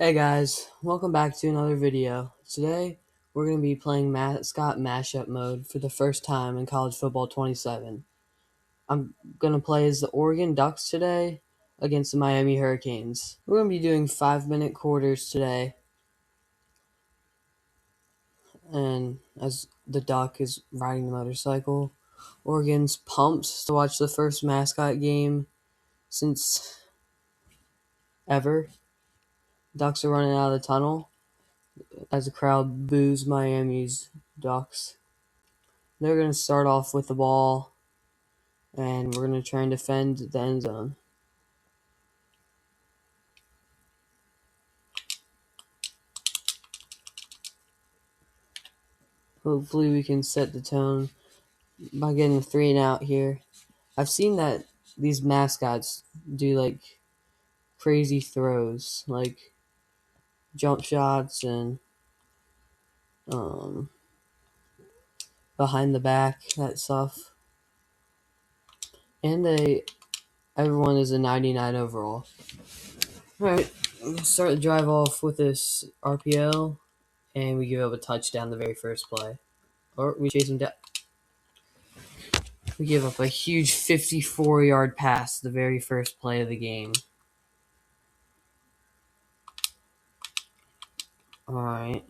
Hey guys, welcome back to another video. Today we're going to be playing Mascot Mashup mode for the first time in College Football 27. I'm going to play as the Oregon Ducks today against the Miami Hurricanes. We're going to be doing 5-minute quarters today, and as the Duck is riding the motorcycle, Oregon's pumped to watch the first Mascot game since ever. Ducks are running out of the tunnel as the crowd boos Miami's Ducks. They're going to start off with the ball, and we're going to try and defend the end zone. Hopefully we can set the tone by getting a 3 and out here. I've seen that these mascots do like crazy throws, like jump shots and behind the back, that stuff. And everyone is a 99 overall. Alright, we'll start the drive off with this RPO, and we give up a touchdown the very first play. Or we chase them down. We give up a huge 54-yard pass the very first play of the game. Alright.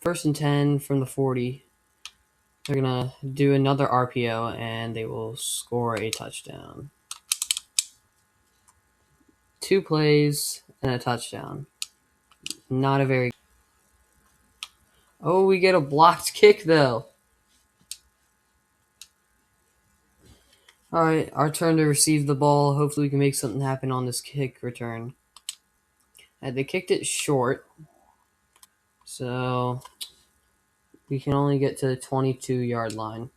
1st and 10 from the 40. They're going to do another RPO, and they will score a touchdown. 2 plays and a touchdown. Not a very... Oh, we get a blocked kick, though. Alright, our turn to receive the ball. Hopefully we can make something happen on this kick return. They kicked it short, so we can only get to the 22-yard line.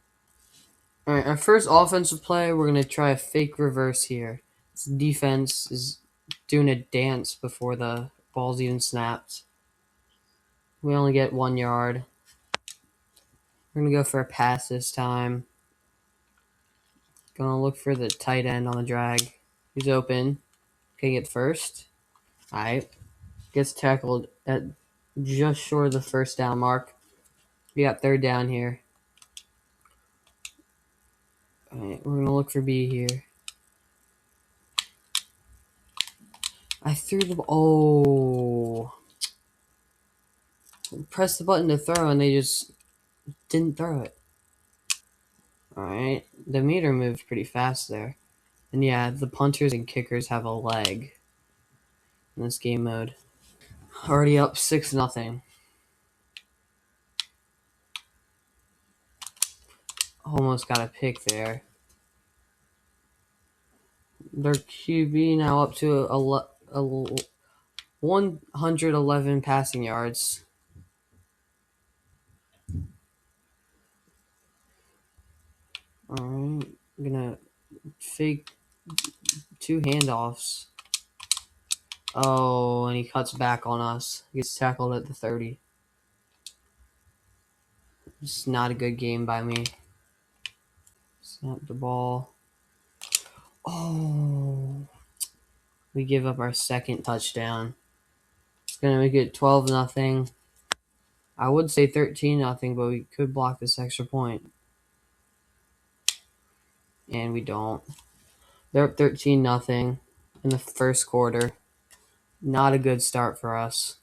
Alright, our first offensive play, we're going to try a fake reverse here. This defense is doing a dance before the ball's even snapped. We only get 1 yard. We're going to go for a pass this time. Going to look for the tight end on the drag. He's open. Can get first. Alright. Gets tackled at just short of the first down mark. We got 3rd down here. Alright, we're going to look for B here. I threw the ball. Press the button to throw, and they just didn't throw it. Alright, the meter moved pretty fast there. And yeah, the punters and kickers have a leg in this game mode. Already up 6-0. Almost got a pick there. Their QB now up to 111 passing yards. Alright, I'm gonna fake 2 handoffs. Oh, and he cuts back on us. He gets tackled at the 30. It's not a good game by me. Snap the ball. Oh, we give up our 2nd touchdown. It's gonna make it 12-0. I would say 13-0, but we could block this extra point. And we don't. They're up 13-0 in the first quarter. Not a good start for us.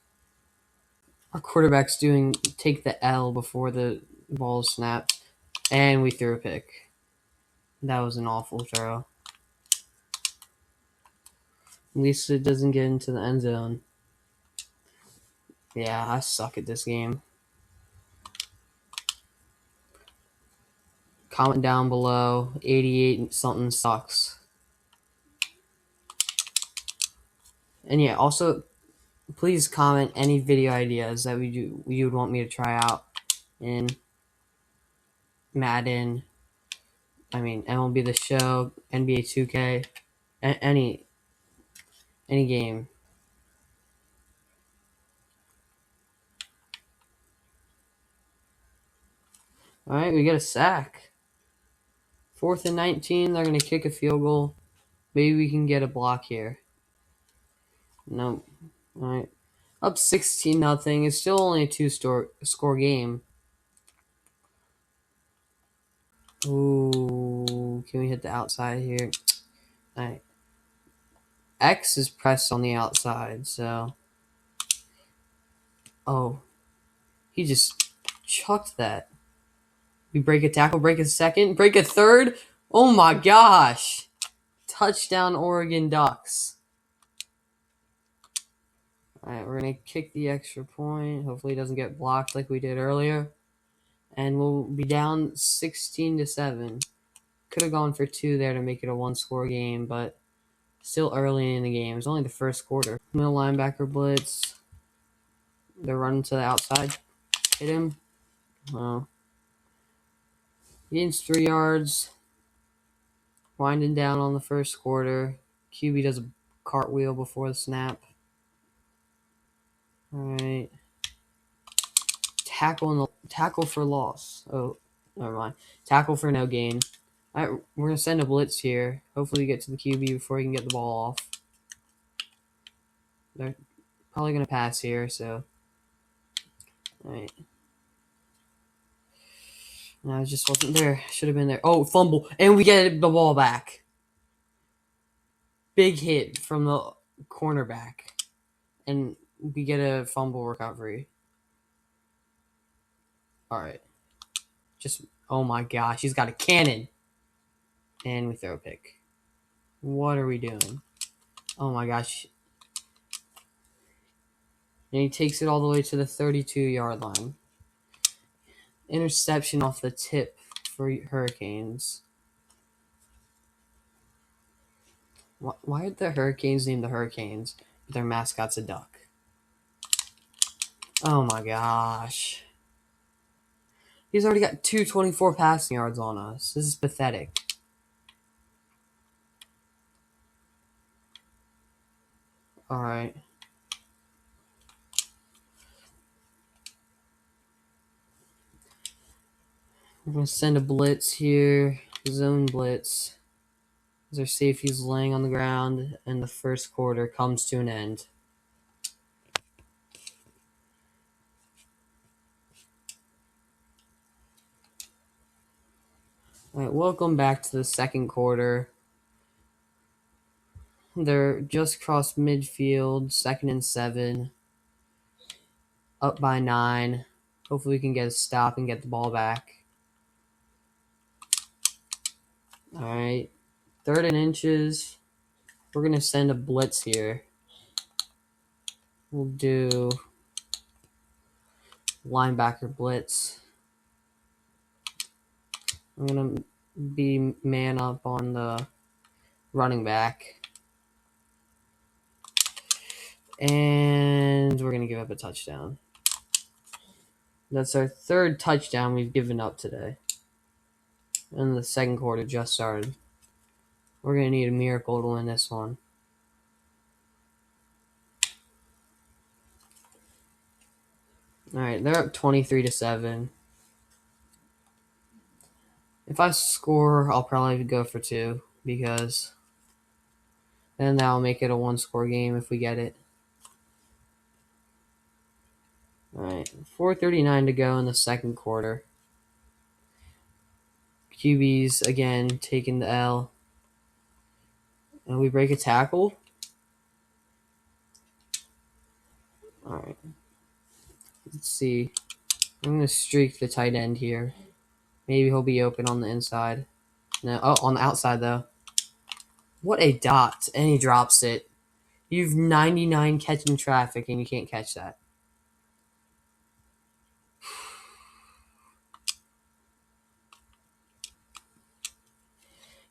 Our quarterback's take the L before the ball snapped, and we threw a pick. That was an awful throw. At least it doesn't get into the end zone. Yeah, I suck at this game. Comment down below, 88 something sucks. And yeah, also, please comment any video ideas that you would want me to try out in Madden. I mean, MLB The Show, NBA 2K, any game. All right, we get a sack. 4th and 19. They're gonna kick a field goal. Maybe we can get a block here. Nope. All right. Up 16-0. It's still only a two-score game. Ooh, can we hit the outside here? All right. X is pressed on the outside, so. Oh, he just chucked that. We break a tackle, break a second, break a third. Oh my gosh. Touchdown, Oregon Ducks. All right, we're going to kick the extra point. Hopefully it doesn't get blocked like we did earlier. And we'll be down 16-7. Could have gone for 2 there to make it a one-score game, but still early in the game. It's only the first quarter. Middle linebacker blitz. They're running to the outside. Hit him. Oh. He gains 3 yards. Winding down on the first quarter. QB does a cartwheel before the snap. All right. Tackle for loss. Oh, never mind. Tackle for no gain. All right, we're gonna send a blitz here. Hopefully, we get to the QB before he can get the ball off. They're probably gonna pass here, so. All right. No, it just wasn't there. Should have been there. Oh, fumble, and we get the ball back. Big hit from the cornerback, and we get a fumble recovery. All right. Oh my gosh, he's got a cannon. And we throw a pick. What are we doing? Oh my gosh. And he takes it all the way to the 32-yard line. Interception off the tip for Hurricanes. Why are the Hurricanes named the Hurricanes, but their mascot's a duck? Oh my gosh. He's already got 224 passing yards on us. This is pathetic. All right. We're going to send a blitz here. Zone blitz. As our safety's laying on the ground, and the first quarter comes to an end. All right, welcome back to the second quarter. They're just crossed midfield, 2nd and 7, up by 9. Hopefully we can get a stop and get the ball back. All right, 3rd and inches. We're going to send a blitz here. We'll do linebacker blitz. I'm going to be man up on the running back. And we're going to give up a touchdown. That's our 3rd touchdown we've given up today. And the second quarter just started. We're going to need a miracle to win this one. All right, they're up 23-7. If I score, I'll probably go for 2 because then that'll make it a one-score game if we get it. All right, 4:39 to go in the second quarter. QB's again taking the L. And we break a tackle. All right. Let's see. I'm going to streak the tight end here. Maybe he'll be open on the inside. No, on the outside, though. What a dot. And he drops it. You've 99 catching traffic, and you can't catch that.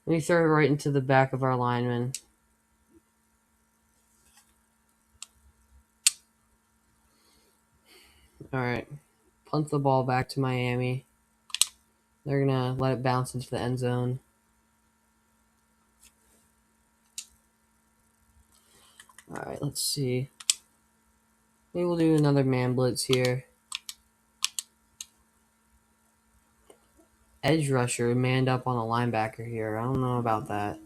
We throw it right into the back of our lineman. All right. Punt the ball back to Miami. They're going to let it bounce into the end zone. All right, let's see. Maybe we'll do another man blitz here. Edge rusher manned up on a linebacker here. I don't know about that.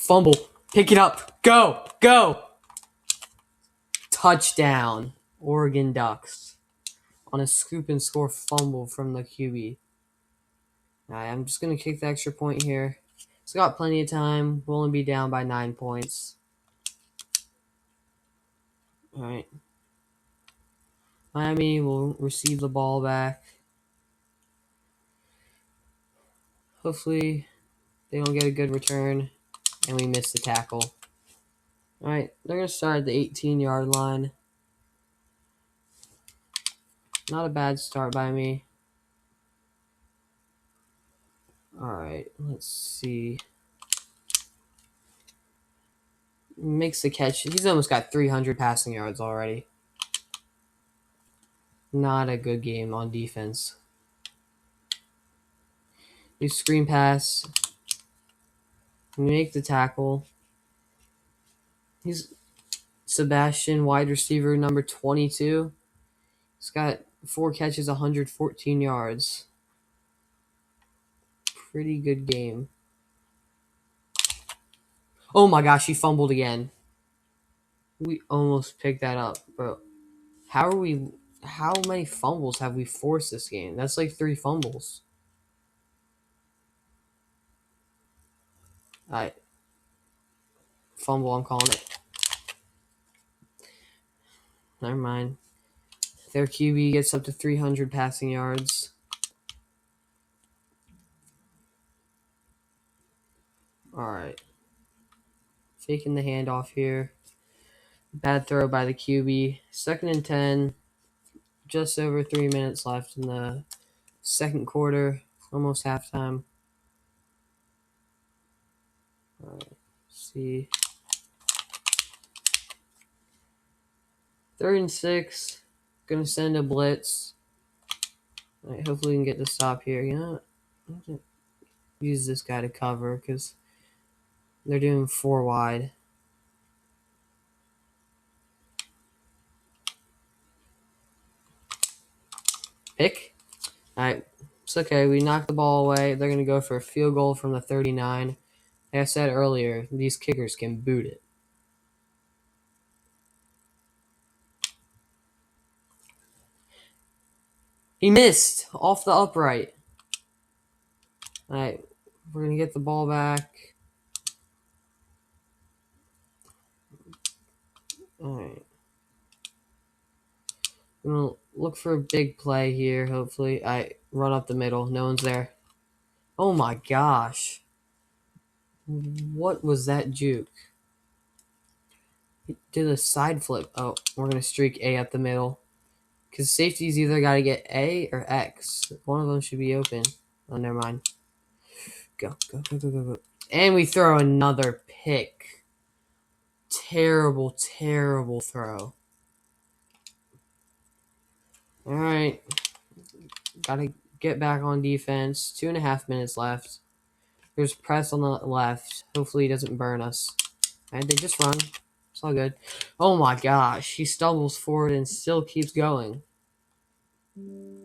Fumble. Pick it up. Go. Go. Touchdown. Oregon Ducks. On a scoop and score fumble from the QB. Alright, I'm just going to kick the extra point here. It's got plenty of time. We'll only be down by 9 points. Alright. Miami will receive the ball back. Hopefully, they don't get a good return, and we miss the tackle. Alright, they're going to start at the 18-yard line. Not a bad start by me. Alright, let's see. Makes the catch. He's almost got 300 passing yards already. Not a good game on defense. We screen pass. We make the tackle. He's Sebastian, wide receiver number 22. He's got 4 catches, 114 yards. Pretty good game. Oh my gosh, he fumbled again. We almost picked that up, bro. How many fumbles have we forced this game? That's like 3 fumbles. Alright. Fumble, I'm calling it. Never mind. Their QB gets up to 300 passing yards. Alright. Faking the handoff here. Bad throw by the QB. 2nd and 10. Just over 3 minutes left in the second quarter. Almost halftime. Alright. See. 3rd and 6. Gonna send a blitz. Alright, hopefully we can get the stop here. You know what? Use this guy to cover because they're doing 4 wide. Pick. Alright. It's okay. We knocked the ball away. They're going to go for a field goal from the 39. Like I said earlier, these kickers can boot it. He missed off the upright. Alright. We're going to get the ball back. Alright. I'm going to look for a big play here, hopefully. I run up the middle. No one's there. Oh my gosh. What was that juke? He did a side flip. Oh, we're going to streak A up the middle. Because safety's either got to get A or X. One of them should be open. Oh, never mind. Go. And we throw another pick. Terrible throw. All right. Got to get back on defense. 2.5 minutes left. There's press on the left. Hopefully he doesn't burn us. All right, they just run. It's all good. Oh my gosh. He stumbles forward and still keeps going. All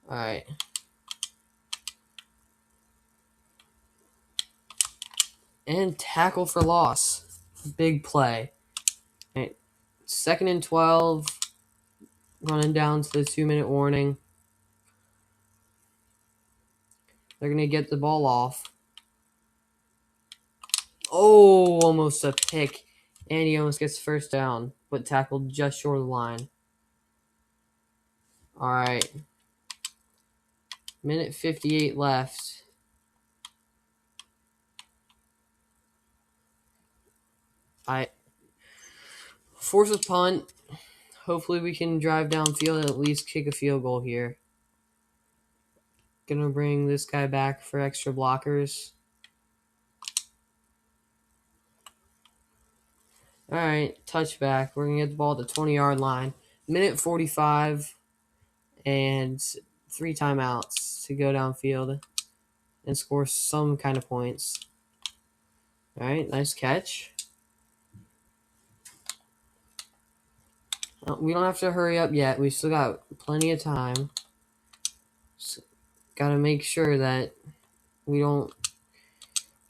right. And tackle for loss. Big play. All right. 2nd and 12. Running down to the 2-minute warning. They're going to get the ball off. Oh, almost a pick. And he almost gets first down, but tackled just short of the line. All right. Minute 58 left. Force a punt. Hopefully we can drive downfield and at least kick a field goal here. Gonna bring this guy back for extra blockers. All right, touchback. We're gonna get the ball at the 20-yard line. Minute 45 and 3 timeouts to go downfield and score some kind of points. All right, nice catch. We don't have to hurry up yet. We still got plenty of time. So, got to make sure that we don't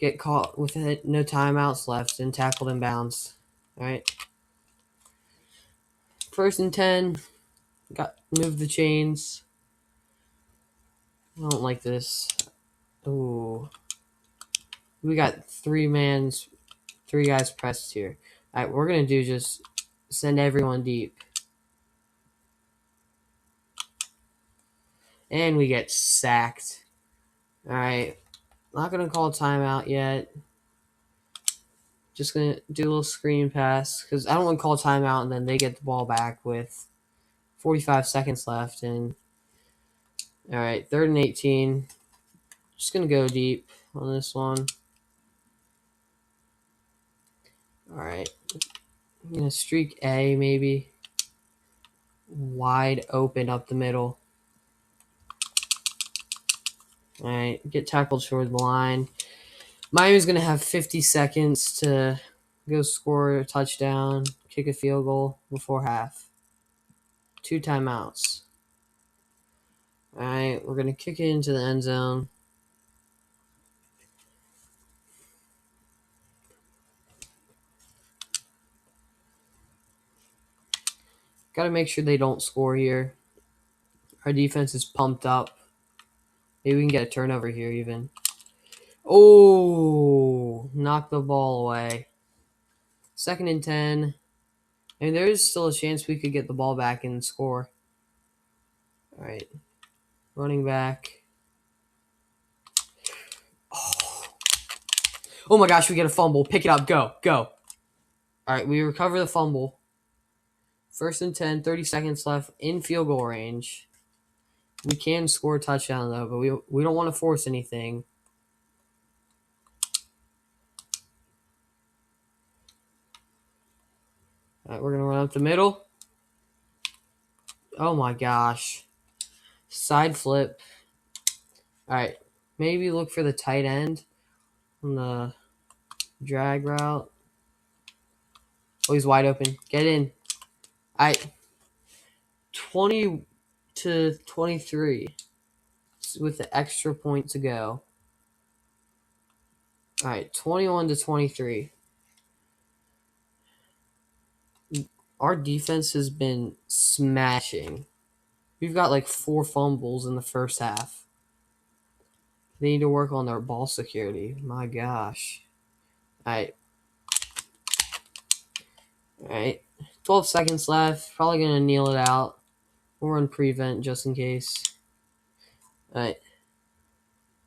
get caught with it, no timeouts left, and tackled in bounds. All right. 1st and 10. Move the chains. I don't like this. Ooh. We got 3 guys pressed here. All right, we're going to do just send everyone deep. And we get sacked. All right. Not going to call a timeout yet. Just going to do a little screen pass because I don't want to call a timeout and then they get the ball back with 45 seconds left. And all right, 3rd and 18. Just going to go deep on this one. All right. I'm going to streak A maybe. Wide open up the middle. All right. Get tackled toward the line. Miami's going to have 50 seconds to go score a touchdown, kick a field goal before half. 2 timeouts. All right. We're going to kick it into the end zone. Got to make sure they don't score here. Our defense is pumped up. Maybe we can get a turnover here even. Oh, knock the ball away. 2nd and 10. I mean, there is still a chance we could get the ball back and score. All right. Running back. Oh my gosh, we get a fumble. Pick it up. Go. All right, we recover the fumble. 1st and 10, 30 seconds left in field goal range. We can score a touchdown, though, but we don't want to force anything. All right, we're going to run up the middle. Oh my gosh. Side flip. All right, maybe look for the tight end on the drag route. Oh, he's wide open. Get in. All right, 20 to 23 with the extra point to go. All right, 21 to 23. Our defense has been smashing. We've got like 4 fumbles in the first half. They need to work on their ball security. My gosh. All right. 12 seconds left. Probably going to kneel it out. We'll run prevent just in case. All right.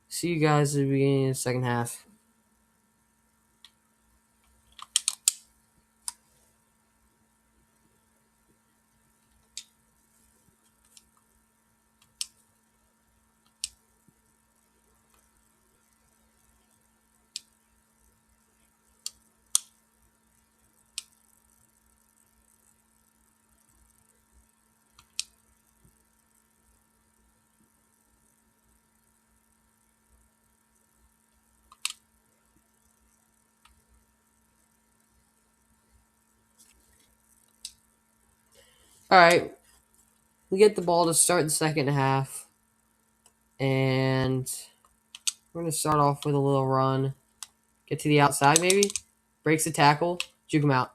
See you guys at the beginning of the second half. All right. We get the ball to start the second half. And we're going to start off with a little run. Get to the outside maybe. Breaks the tackle. Juke him out.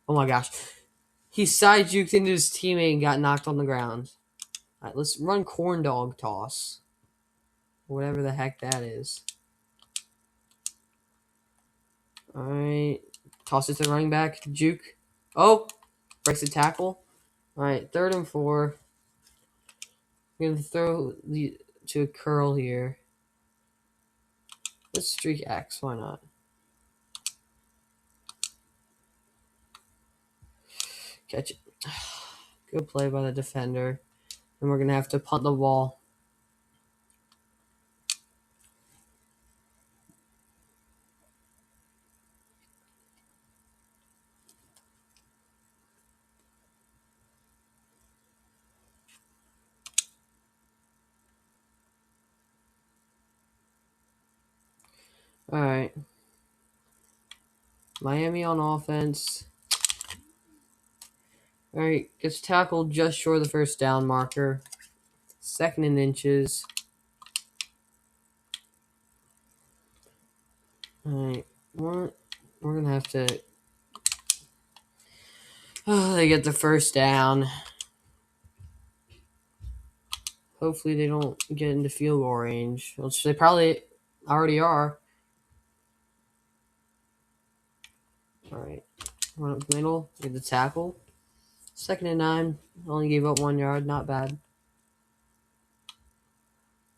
Oh my gosh. He side juked into his teammate and got knocked on the ground. All right, let's run corn dog toss. Whatever the heck that is. All right. Toss it to the running back. Juke. Oh. Breaks the tackle. All right. 3rd and 4. We're going to throw to a curl here. Let's streak X. Why not? Catch it. Good play by the defender. And we're going to have to punt the ball. All right. Miami on offense. All right. Gets tackled just short of the first down marker. 2nd and inches. Alright, we're gonna have to. Oh, they get the first down. Hopefully, they don't get into field goal range, which they probably already are. Alright, run up the middle, get the tackle. 2nd and 9. Only gave up 1 yard, not bad.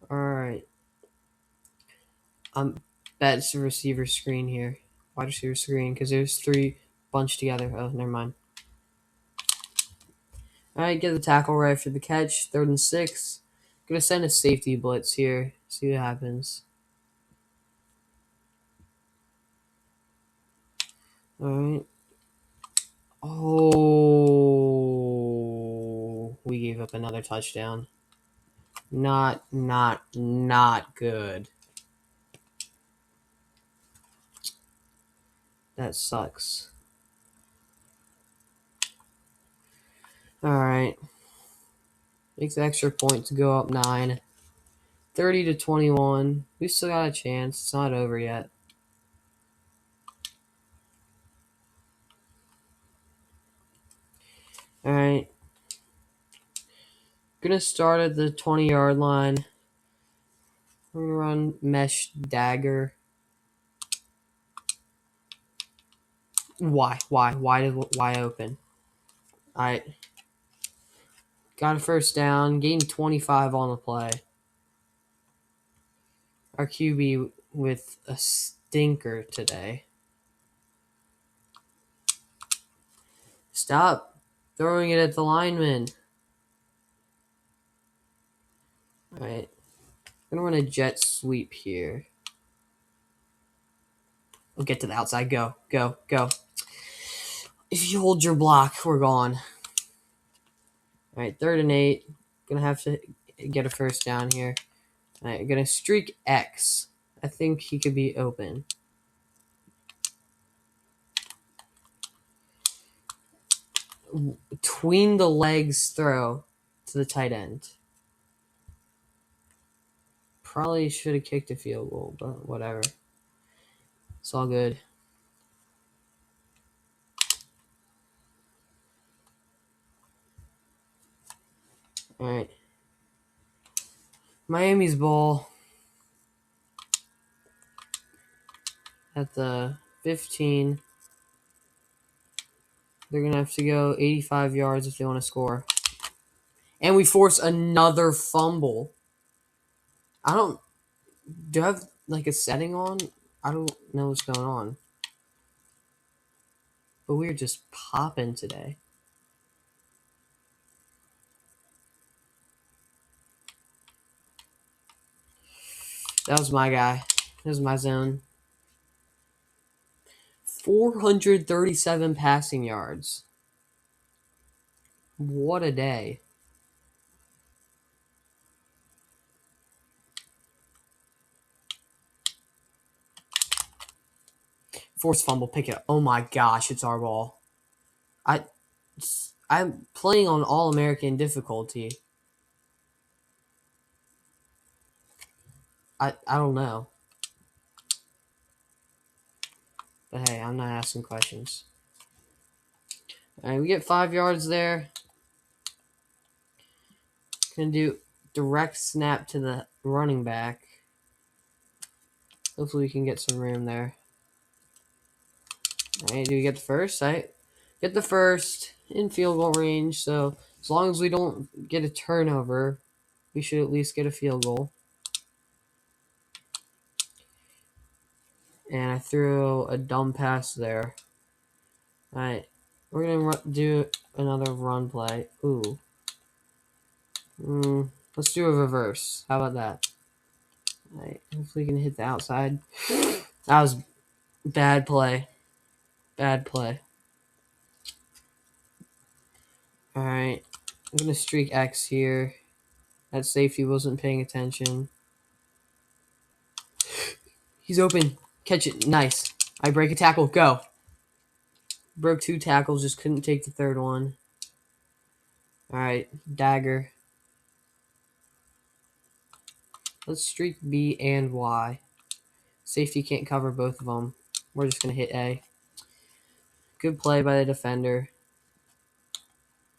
Alright. Bet it's a receiver screen here. Wide receiver screen, because there's 3 bunched together. Oh, never mind. Alright, get the tackle right after the catch. 3rd and 6. Gonna send a safety blitz here. See what happens. Alright. Oh, we gave up another touchdown. Not good. That sucks. Alright. Makes the extra point to go up 9. 30-21. We still got a chance. It's not over yet. Alright. Gonna start at the 20-yard line. We're gonna run mesh dagger. Why open? Alright. Got a first down. Gained 25 on the play. Our QB with a stinker today. Stop throwing it at the lineman. Alright. I'm gonna run a jet sweep here. We'll get to the outside. Go. If you hold your block, we're gone. Alright, 3rd and 8. Gonna have to get a first down here. Alright, gonna streak X. I think he could be open. Between the legs throw to the tight end. Probably should have kicked a field goal, but whatever. It's all good. Alright. Miami's ball at the 15. They're going to have to go 85 yards if they want to score. And we force another fumble. Do I have like a setting on? I don't know what's going on. But we're just popping today. That was my guy. That was my zone. 437 passing yards. What a day. Forced fumble, pick it up. Oh my gosh, it's our ball. I'm playing on All-American difficulty. I don't know. But hey, I'm not asking questions. Alright, we get 5 yards there. Gonna do direct snap to the running back. Hopefully we can get some room there. Alright, do we get the first? Alright. Get the first in field goal range, so as long as we don't get a turnover, we should at least get a field goal. And I threw a dumb pass there. Alright, we're going to do another run play. Ooh. Let's do a reverse. How about that? Alright, hopefully we can hit the outside. That was bad play. Bad play. Alright, I'm going to streak X here. That safety wasn't paying attention. He's open. Catch it. Nice. I break a tackle. Go. Broke 2 tackles. Just couldn't take the 3rd one. Alright. Dagger. Let's streak B and Y. Safety can't cover both of them. We're just going to hit A. Good play by the defender.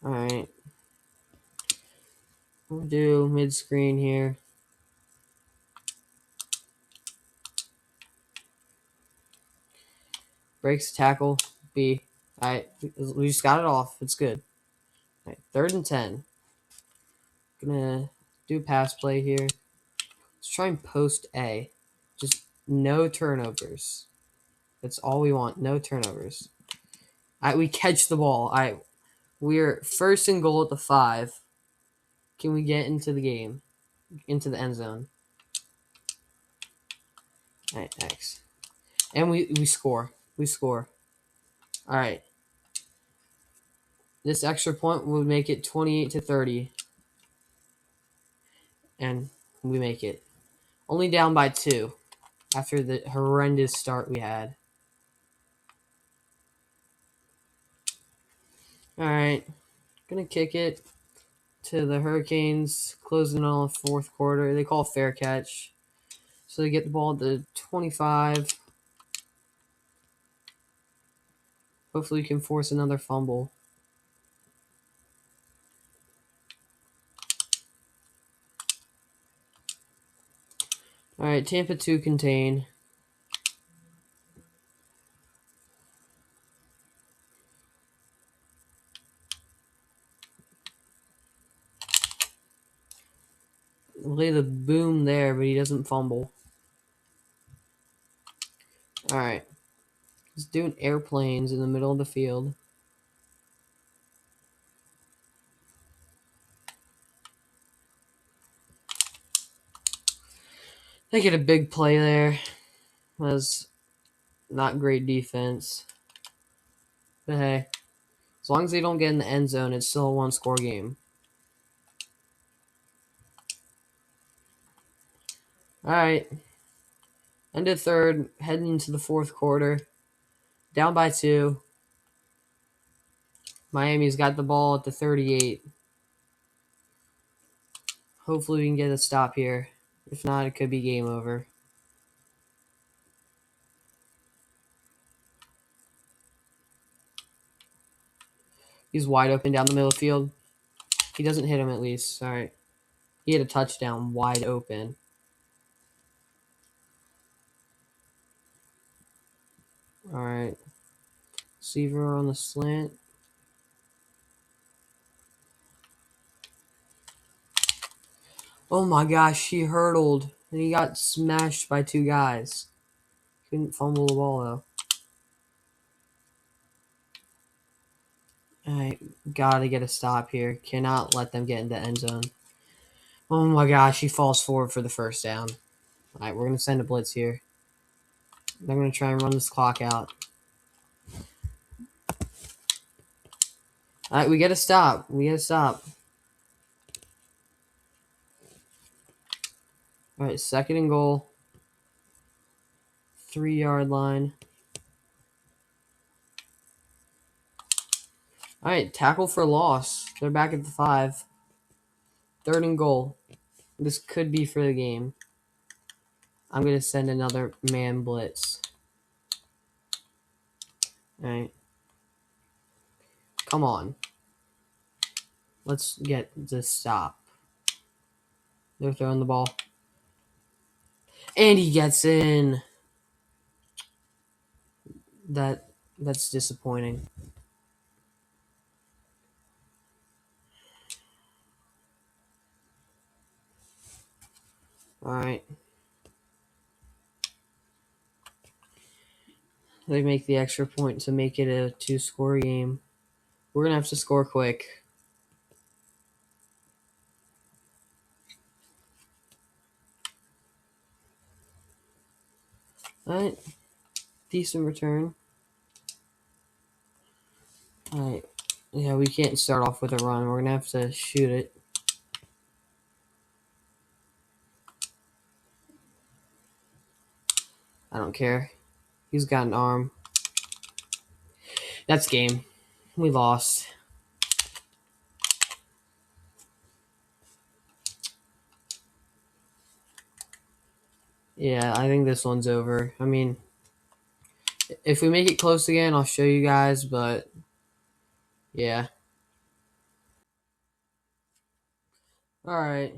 All right. We'll do mid-screen here. Breaks tackle. B. All right. We just got it off. It's good. All right. 3rd and 10. Gonna do pass play here. Let's try and post A. Just no turnovers. That's all we want. No turnovers. All right. We catch the ball. All right. We're 1st and goal at the 5. Can we get into the game? Into the end zone? All right. Thanks. And we score. We score. All right. This extra point would make it 28-30. And we make it. Only down by 2 after the horrendous start we had. All right. Gonna kick it to the Hurricanes, closing on the 4th quarter. They call fair catch. So they get the ball at the 25. Hopefully we can force another fumble. All right, Tampa 2 contain. Lay the boom there, but he doesn't fumble. All right. He's doing airplanes in the middle of the field. They get a big play there. Was not great defense. But hey, as long as they don't get in the end zone, it's still a 1-score game. All right. End of 3rd, heading into the 4th quarter. Down by 2. Miami's got the ball at the 38. Hopefully we can get a stop here. If not, it could be game over. He's wide open down the middle of the field. He doesn't hit him at least. All right. He had a touchdown wide open. All right. Receiver on the slant. Oh my gosh, he hurdled. And he got smashed by 2 guys. Couldn't fumble the ball, though. All right. Gotta get a stop here. Cannot let them get into the end zone. Oh my gosh, he falls forward for the 1st down. All right, we're going to send a blitz here. They're going to try and run this clock out. All right, we got to stop. We got to stop. All right, 2nd and goal. 3-yard line. All right, tackle for loss. They're back at the 5. 3rd and goal. This could be for the game. I'm going to send another man blitz. All right. Come on. Let's get this stop. They're throwing the ball. And he gets in. That's disappointing. All right. They make the extra point to make it a 2-score game. We're going to have to score quick. All right. Decent return. All right. Yeah, we can't start off with a run. We're going to have to shoot it. I don't care. He's got an arm. That's game. We lost. Yeah, I think this one's over. I mean, if we make it close again, I'll show you guys, but yeah. All right.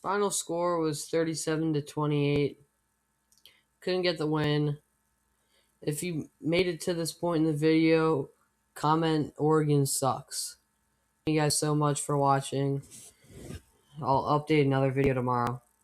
Final score was 37-28. Couldn't get the win. If you made it to this point in the video, comment Oregon sucks. Thank you guys so much for watching. I'll update another video tomorrow.